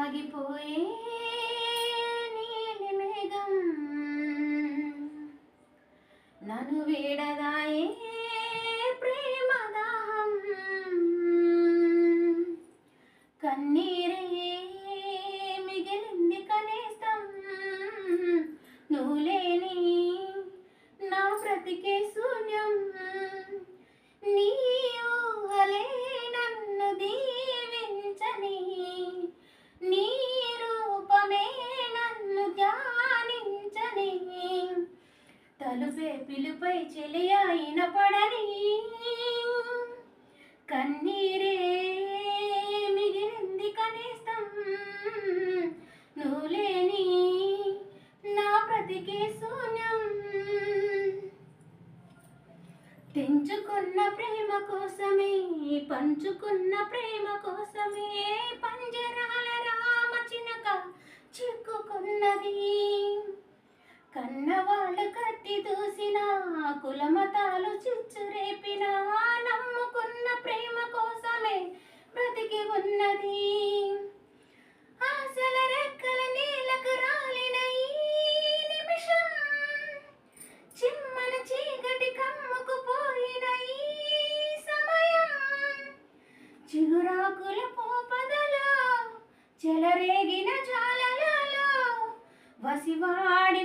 ఆగిపోయే నీలి మేఘం నన్ను వేడదాయే ప్రేమ దాహం కన్నీరే మిగిలింది కనేస్తం నువ్వు లేని నా బ్రతికే శూన్యం నీ ఊహలే నన్ను దీవించని నీ రూపమే నన్ను ధ్యానించని తలుపే పిలుపై చెలియాయిన పడని కన్నీరే మిగిలింది కనేస్తం నువ్వు లేని నా బ్రతికే శూన్యం తెంచుకున్న ప్రేమ కోసమే పంచుకున్న ప్రేమ కోసమే పంజరాల రామ చినక చిక్కుకున్నది కన్నవాళ్ళు కత్తి దూసిన కులమతాలు చిచ్చు రేపిన నమ్ముకున్న ప్రేమ కోసమే బ్రతికి ఉన్నది ఆశల రెక్కల నీలకు రాలిన ఈ నిమిషం చిమ్మన చీకటి కమ్ముకు పోయిన ఈ సమయం చిగురాకుల పోపదలో చెలరేగిన జ్వాలలలో వసివాడి